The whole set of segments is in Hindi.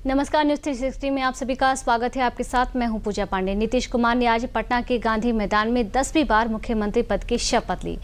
नमस्कार, न्यूज़ 360 में आप सभी का स्वागत है। आपके साथ मैं हूं पूजा पांडे। नीतीश कुमार ने आज पटना के गांधी मैदान में 10वीं बार मुख्यमंत्री पद की शपथ ली।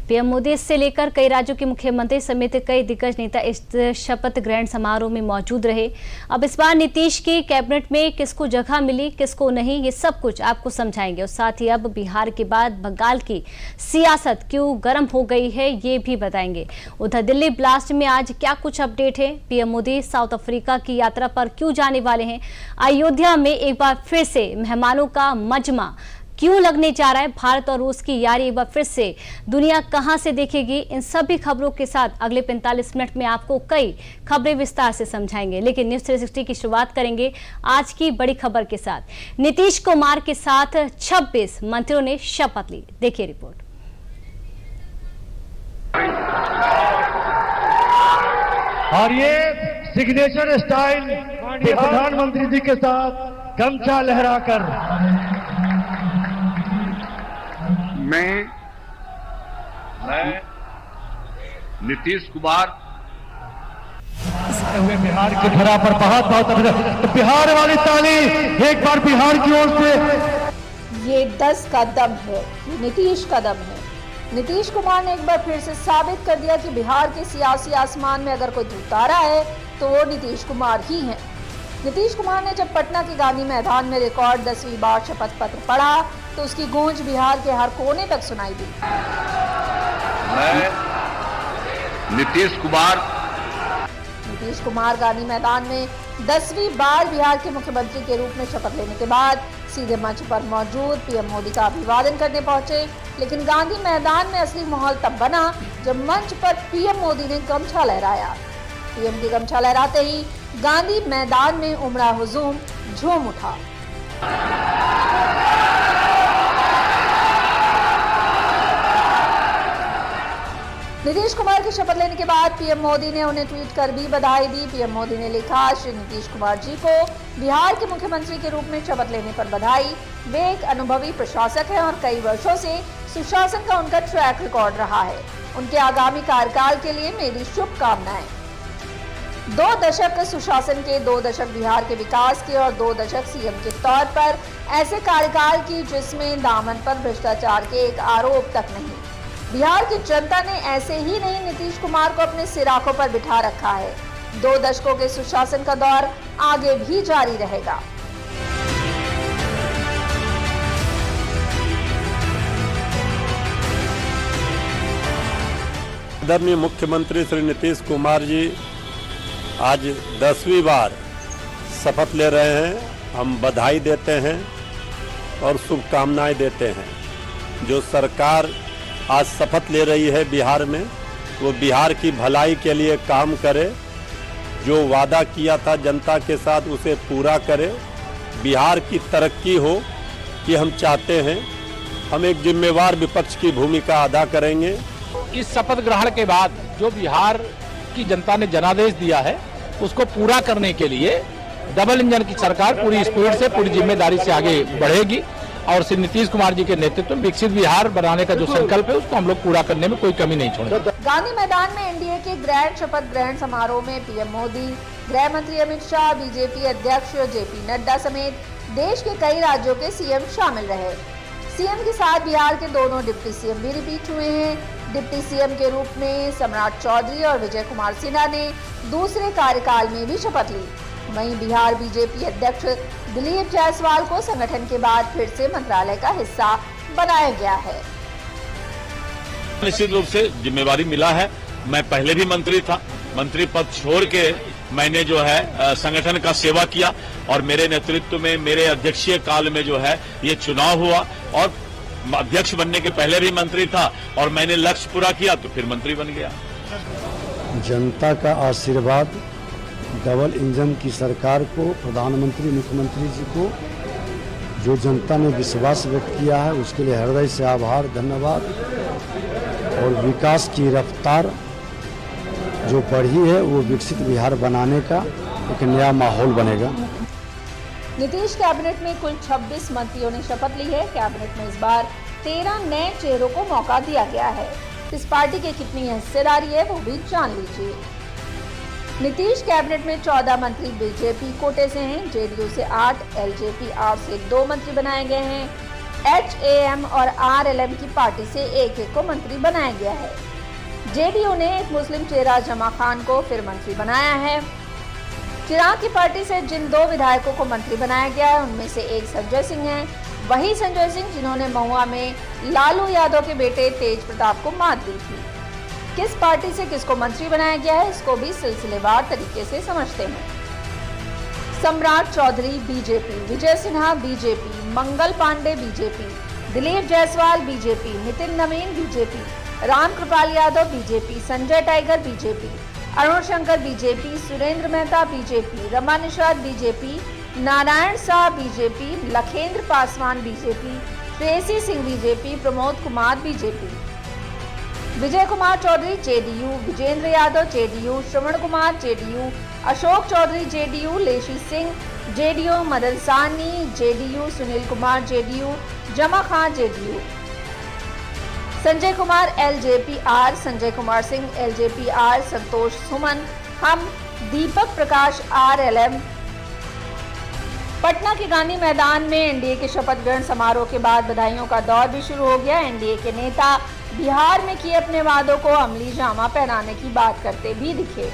पीएम मोदी से लेकर कई राज्यों के मुख्यमंत्री समेत कई दिग्गज नेता इस शपथ ग्रहण समारोह में मौजूद रहे। अब इस बार नीतीश की कैबिनेट में किसको जगह मिली, किसको नहीं, ये सब कुछ आपको समझाएंगे। और साथ ही अब बिहार के बाद बंगाल की सियासत क्यों गर्म हो गई है, ये भी बताएंगे। उधर दिल्ली ब्लास्ट में आज क्या कुछ अपडेट है, पीएम मोदी साउथ अफ्रीका की यात्रा पर क्यों जाने वाले हैं, अयोध्या में एक बार फिर से मेहमानों का मजमा क्यों लगने जा रहा है, भारत और रूस की यारी एक बार फिर से दुनिया कहां से देखेगी, इन सभी खबरों के साथ अगले 45 मिनट में आपको कई खबरें विस्तार से समझाएंगे। लेकिन न्यूज़ 360 की शुरुआत करेंगे आज की बड़ी खबर के साथ। नीतीश कुमार के साथ 26 मंत्रियों ने शपथ ली। देखिए रिपोर्ट। और ये सिग्नेचर स्टाइल प्रधानमंत्री जी के साथ गमछा लहराकर मैं नीतीश कुमार हुए बिहार की धरा पर बहुत बिहार वाली ताली एक बार बिहार की ओर से। ये 10 का दम है, ये नीतीश का दम है। नीतीश कुमार ने एक बार फिर से साबित कर दिया कि बिहार के सियासी आसमान में अगर कोई उतारा है तो वो नीतीश कुमार ही हैं। नीतीश कुमार ने जब पटना के गांधी मैदान में रिकॉर्ड 10वीं बार शपथ पत्र पढ़ा तो उसकी गूंज बिहार के हर कोने तक सुनाई दी। मैं नीतीश कुमार गांधी मैदान में 10वीं बार बिहार के मुख्यमंत्री के रूप में शपथ लेने के बाद सीधे मंच पर मौजूद पीएम मोदी का अभिवादन करने पहुंचे। लेकिन गांधी मैदान में असली माहौल तब बना जब मंच पर पीएम मोदी ने गमछा लहराया। पीएम की गमछा लहराते ही गांधी मैदान में उमड़ा हुजूम झूम उठा। नीतीश कुमार की शपथ लेने के बाद पीएम मोदी ने उन्हें ट्वीट कर भी बधाई दी। पीएम मोदी ने लिखा, श्री नीतीश कुमार जी को बिहार के मुख्यमंत्री के रूप में शपथ लेने पर बधाई। वे एक अनुभवी प्रशासक हैं और कई वर्षों से सुशासन का उनका ट्रैक रिकॉर्ड रहा है। उनके आगामी कार्यकाल के लिए मेरी शुभकामनाएं। 2 दशक सुशासन के, 2 दशक बिहार के विकास के और 2 दशक सीएम के तौर पर ऐसे कार्यकाल की जिसमें दामन पर भ्रष्टाचार के एक आरोप तक नहीं। बिहार की जनता ने ऐसे ही नहीं नीतीश कुमार को अपने सिराखों पर बिठा रखा है। 2 दशकों के सुशासन का दौर आगे भी जारी रहेगा। आदरणीय मुख्यमंत्री श्री नीतीश कुमार जी आज 10वीं बार शपथ ले रहे हैं। हम बधाई देते हैं और शुभकामनाएं देते हैं। जो सरकार आज शपथ ले रही है बिहार में, वो बिहार की भलाई के लिए काम करे, जो वादा किया था जनता के साथ उसे पूरा करे, बिहार की तरक्की हो ये हम चाहते हैं। हम एक जिम्मेवार विपक्ष की भूमिका अदा करेंगे। इस शपथ ग्रहण के बाद जो बिहार की जनता ने जनादेश दिया है उसको पूरा करने के लिए डबल इंजन की सरकार पूरी स्पीड से, पूरी जिम्मेदारी से आगे बढ़ेगी और श्री नीतीश कुमार जी के नेतृत्व में विकसित बिहार बनाने का जो संकल्प है उसको हम लोग पूरा करने में कोई कमी नहीं छोड़ेंगे। गांधी मैदान में एनडीए के ग्रैंड शपथ ग्रहण समारोह में पीएम मोदी, गृह मंत्री अमित शाह, बीजेपी अध्यक्ष जेपी नड्डा समेत देश के कई राज्यों के सीएम शामिल रहे। सीएम के साथ बिहार के दोनों डिप्टी सीएम भी रिपीट हुए हैं। डिप्टी सीएम के रूप में सम्राट चौधरी और विजय कुमार सिन्हा ने दूसरे कार्यकाल में भी शपथ ली। वहीं बिहार बीजेपी अध्यक्ष दिलीप जायसवाल को संगठन के बाद फिर से मंत्रालय का हिस्सा बनाया गया है। निश्चित रूप से जिम्मेवारी मिला है। मैं पहले भी मंत्री था, मंत्री पद छोड़ के मैंने जो है संगठन का सेवा किया और मेरे नेतृत्व में, मेरे अध्यक्षीय काल में जो है ये चुनाव हुआ और अध्यक्ष बनने के पहले भी मंत्री था और मैंने लक्ष्य पूरा किया तो फिर मंत्री बन गया। जनता का आशीर्वाद, डबल इंजन की सरकार को, प्रधानमंत्री मुख्यमंत्री जी को जो जनता ने विश्वास व्यक्त किया है उसके लिए हृदय से आभार, धन्यवाद। और विकास की रफ्तार जो बढ़ी है वो विकसित बिहार बनाने का एक नया माहौल बनेगा। नीतीश कैबिनेट में कुल 26 मंत्रियों ने शपथ ली है। कैबिनेट में इस बार 13 नए चेहरों को मौका दिया गया है। इस पार्टी की कितनी हिस्सेदारी है वो भी जान लीजिए। नीतीश कैबिनेट में 14 मंत्री बीजेपी कोटे से हैं, जेडीयू से 8, एलजेपी आर से 2 मंत्री बनाए गए हैं। एचएएम और आरएलएम की पार्टी से एक को मंत्री बनाया गया है। जेडीयू ने एक मुस्लिम चेहरा जमा खान को फिर मंत्री बनाया है। चिराग की पार्टी से जिन 2 विधायकों को मंत्री बनाया गया है उनमें से एक संजय सिंह है, वही संजय सिंह जिन्होंने महुआ में लालू यादव के बेटे तेज प्रताप को मात दी थी। किस पार्टी से किसको मंत्री बनाया गया है इसको भी सिलसिलेवार तरीके से समझते हैं। Samrat Choudhary BJP, Vijay Sinha BJP, Mangal Pandey BJP, Dilip Jaiswal BJP, Nitin नवीन BJP, Ramkripal Yadav BJP, Sanjay Tiger BJP, Arun Shankar BJP, Surendra Mehta BJP, Rama Nishad BJP, Narayan Shah BJP, Lakhendra Paswan BJP, Shreyasi Singh BJP, Pramod Kumar BJP, Vijay Kumar Choudhary JDU, Bijendra Yadav JDU, Shravan Kumar JDU, Ashok Choudhary JDU, Leshi Singh JDU, Madan Sahni JDU, Sunil Kumar JDU, Zama Khan JDU, Sanjay Kumar LJP-are, Sanjay Kumar Singh LJP-are, Santosh Suman हम, दीपक प्रकाश आरएलएम। पटना के गांधी मैदान में एनडीए के शपथ ग्रहण समारोह के बाद बधाइयों का दौर भी शुरू हो गया। एनडीए के नेता बिहार में किए अपने वादों को अमली जामा पहनाने की बात करते भी दिखे।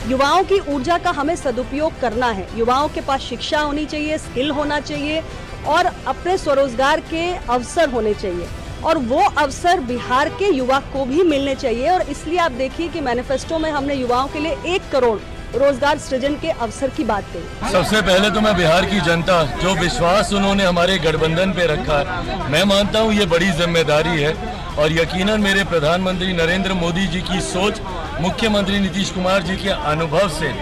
युवाओं की ऊर्जा का हमें सदुपयोग करना है। युवाओं के पास शिक्षा होनी चाहिए, स्किल होना चाहिए और अपने स्वरोजगार के अवसर होने चाहिए और वो अवसर बिहार के युवा को भी मिलने चाहिए। और इसलिए आप देखिए कि मैनिफेस्टो में हमने युवाओं के लिए 1 करोड़ रोजगार सृजन के अवसर की बात कही। सबसे पहले तो मैं बिहार की जनता जो विश्वास उन्होंने हमारे गठबंधन पे रखा है, मैं मानता हूँ ये बड़ी जिम्मेदारी है और यकीनन मेरे प्रधानमंत्री नरेंद्र मोदी जी की सोच, मुख्यमंत्री नीतीश कुमार जी के अनुभव से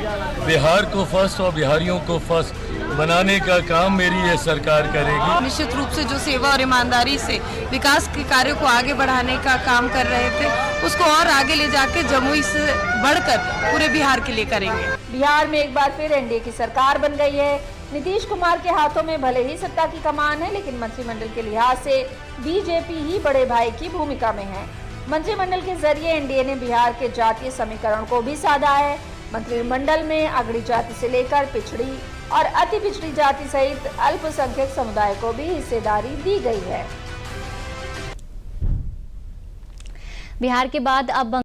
बिहार को फर्स्ट और बिहारियों को फर्स्ट बनाने का काम मेरी ये सरकार करेगी। निश्चित रूप से जो सेवा और ईमानदारी से विकास के कार्यों को आगे बढ़ाने का काम कर रहे थे उसको और आगे ले जाके जमुई से बढ़कर पूरे बिहार के लिए करेंगे। बिहार में एक बार फिर एनडीए की सरकार बन गई है। नीतीश कुमार के हाथों में भले ही सत्ता की कमान है, लेकिन मंत्रिमंडल के लिहाज से बीजेपी ही बड़े भाई की भूमिका में है। मंत्रिमंडल के जरिए एनडीए ने बिहार के जातीय समीकरण को भी साधा है। मंत्रिमंडल में अगड़ी जाति से लेकर पिछड़ी और अति पिछड़ी जाति सहित अल्पसंख्यक समुदाय को भी हिस्सेदारी दी गई है। बिहार के बाद अब